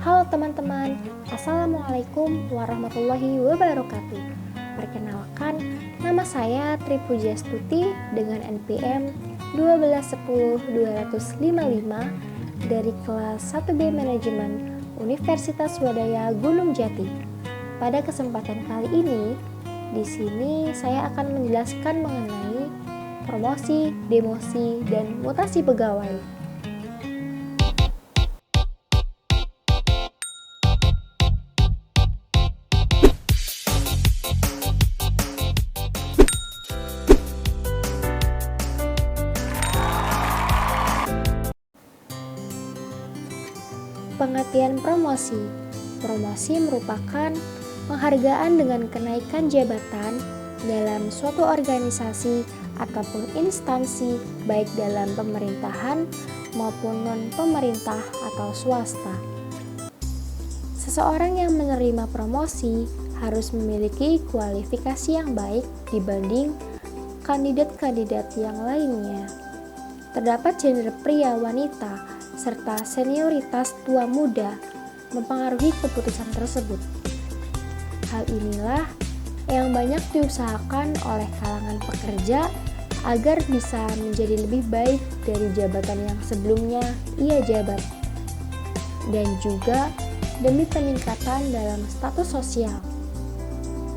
Halo teman-teman, Assalamualaikum warahmatullahi wabarakatuh. Perkenalkan, nama saya Tri Pujastuti dengan NPM 1210255 dari kelas 1B Manajemen Universitas Swadaya Gunung Jati. Pada kesempatan kali ini, di sini saya akan menjelaskan mengenai promosi, demosi, dan mutasi pegawai. Pengertian promosi. Promosi merupakan penghargaan dengan kenaikan jabatan dalam suatu organisasi ataupun instansi baik dalam pemerintahan maupun non-pemerintah atau swasta. Seseorang yang menerima promosi harus memiliki kualifikasi yang baik dibanding kandidat-kandidat yang lainnya. Terdapat gender pria wanita serta senioritas tua muda mempengaruhi keputusan tersebut. Hal inilah yang banyak diusahakan oleh kalangan pekerja agar bisa menjadi lebih baik dari jabatan yang sebelumnya ia jabat, dan juga demi peningkatan dalam status sosial.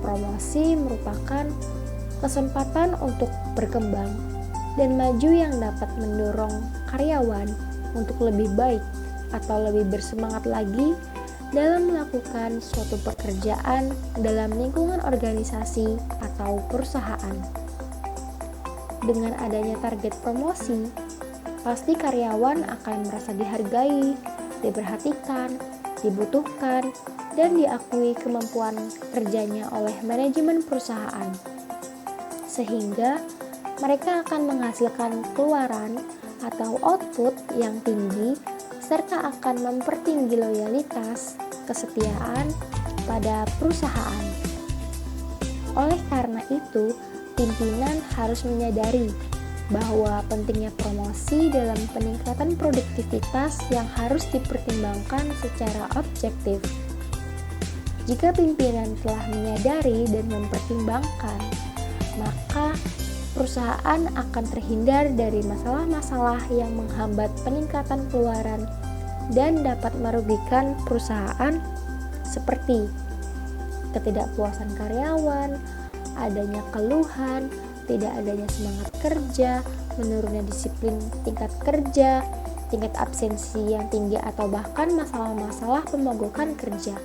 Promosi merupakan kesempatan untuk berkembang dan maju yang dapat mendorong karyawan untuk lebih baik atau lebih bersemangat lagi dalam melakukan suatu pekerjaan dalam lingkungan organisasi atau perusahaan. Dengan adanya target promosi, pasti karyawan akan merasa dihargai, diperhatikan, dibutuhkan, dan diakui kemampuan kerjanya oleh manajemen perusahaan. Sehingga mereka akan menghasilkan keluaran atau output yang tinggi serta akan mempertinggi loyalitas, kesetiaan pada perusahaan. Oleh karena itu, pimpinan harus menyadari bahwa pentingnya promosi dalam peningkatan produktivitas yang harus dipertimbangkan secara objektif. Jika pimpinan telah menyadari dan mempertimbangkan, maka perusahaan akan terhindar dari masalah-masalah yang menghambat peningkatan keluaran dan dapat merugikan perusahaan seperti ketidakpuasan karyawan, adanya keluhan, tidak adanya semangat kerja, menurunnya disiplin tingkat kerja, tingkat absensi yang tinggi atau bahkan masalah-masalah pemogokan kerja.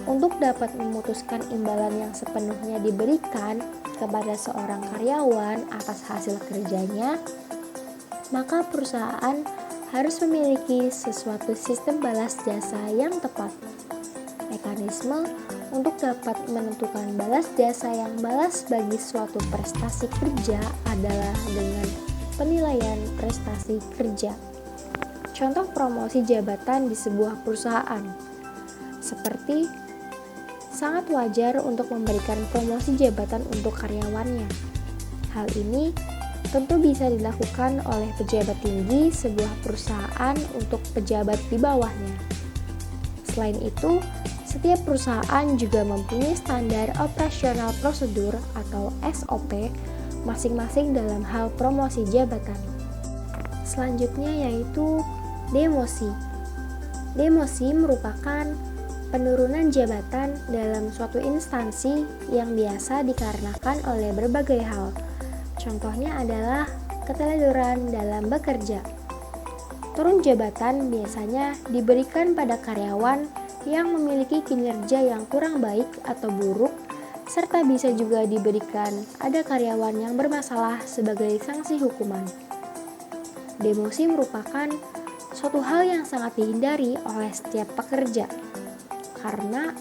Untuk dapat memutuskan imbalan yang sepenuhnya diberikan kepada seorang karyawan atas hasil kerjanya, maka perusahaan harus memiliki sesuatu sistem balas jasa yang tepat. Mekanisme untuk dapat menentukan balas jasa yang balas bagi suatu prestasi kerja adalah dengan penilaian prestasi kerja. Contoh promosi jabatan di sebuah perusahaan seperti sangat wajar untuk memberikan promosi jabatan untuk karyawannya. Hal ini tentu bisa dilakukan oleh pejabat tinggi sebuah perusahaan untuk pejabat di bawahnya. Selain itu, setiap perusahaan juga mempunyai standar operasional prosedur atau SOP masing-masing dalam hal promosi jabatan. Selanjutnya yaitu demosi. Demosi merupakan penurunan jabatan dalam suatu instansi yang biasa dikarenakan oleh berbagai hal. Contohnya adalah keteledoran dalam bekerja. Turun jabatan biasanya diberikan pada karyawan yang memiliki kinerja yang kurang baik atau buruk, serta bisa juga diberikan ada karyawan yang bermasalah sebagai sanksi hukuman. Demosi merupakan suatu hal yang sangat dihindari oleh setiap pekerja, karena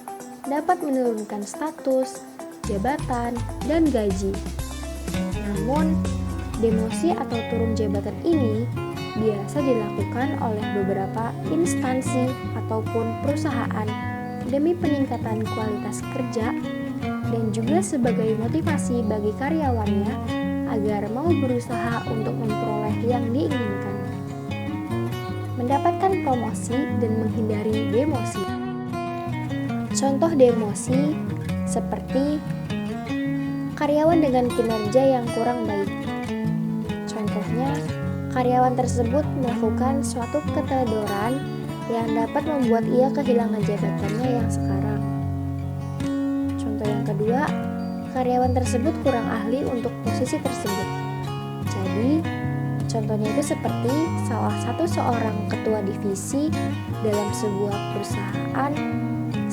dapat menurunkan status, jabatan, dan gaji. Namun, demosi atau turun jabatan ini biasa dilakukan oleh beberapa instansi ataupun perusahaan demi peningkatan kualitas kerja dan juga sebagai motivasi bagi karyawannya agar mau berusaha untuk memperoleh yang diinginkan. Mendapatkan promosi dan menghindari Contoh demosi seperti karyawan dengan kinerja yang kurang baik. Contohnya, karyawan tersebut melakukan suatu keteledoran yang dapat membuat ia kehilangan jabatannya yang sekarang. Contoh yang kedua, karyawan tersebut kurang ahli untuk posisi tersebut. Jadi, contohnya itu seperti salah satu seorang ketua divisi dalam sebuah perusahaan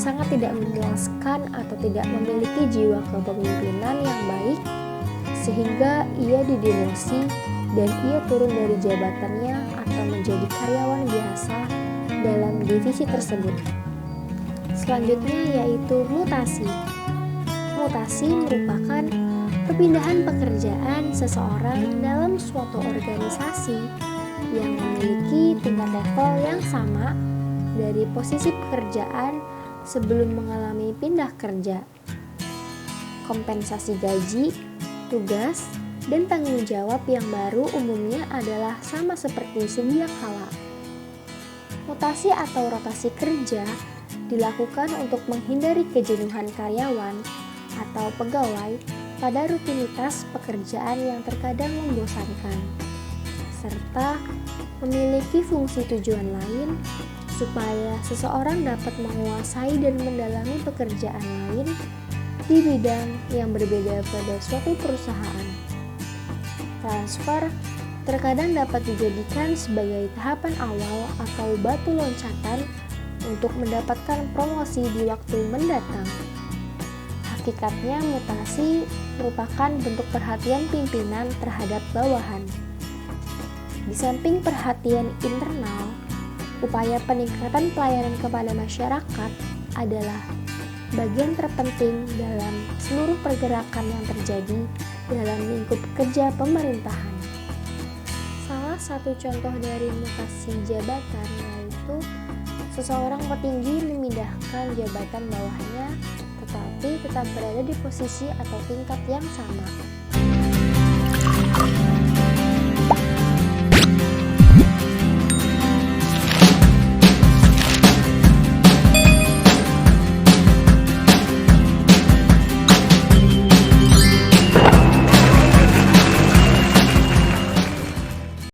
sangat tidak memuaskan atau tidak memiliki jiwa kepemimpinan yang baik sehingga ia didemosi dan ia turun dari jabatannya atau menjadi karyawan biasa dalam divisi tersebut. Selanjutnya yaitu mutasi. Mutasi merupakan perpindahan pekerjaan seseorang dalam suatu organisasi yang memiliki tingkat level yang sama dari posisi pekerjaan sebelum mengalami pindah kerja. Kompensasi gaji, tugas, dan tanggung jawab yang baru umumnya adalah sama seperti sedia kala. Mutasi atau rotasi kerja dilakukan untuk menghindari kejenuhan karyawan atau pegawai pada rutinitas pekerjaan yang terkadang membosankan, serta memiliki fungsi tujuan lain supaya seseorang dapat menguasai dan mendalami pekerjaan lain di bidang yang berbeda pada suatu perusahaan. Transfer terkadang dapat dijadikan sebagai tahapan awal atau batu loncatan untuk mendapatkan promosi di waktu mendatang. Hakikatnya, mutasi merupakan bentuk perhatian pimpinan terhadap bawahan. Di samping perhatian internal, upaya peningkatan pelayanan kepada masyarakat adalah bagian terpenting dalam seluruh pergerakan yang terjadi dalam lingkup kerja pemerintahan. Salah satu contoh dari mutasi jabatan yaitu seseorang petinggi memindahkan jabatan bawahnya tetapi tetap berada di posisi atau tingkat yang sama.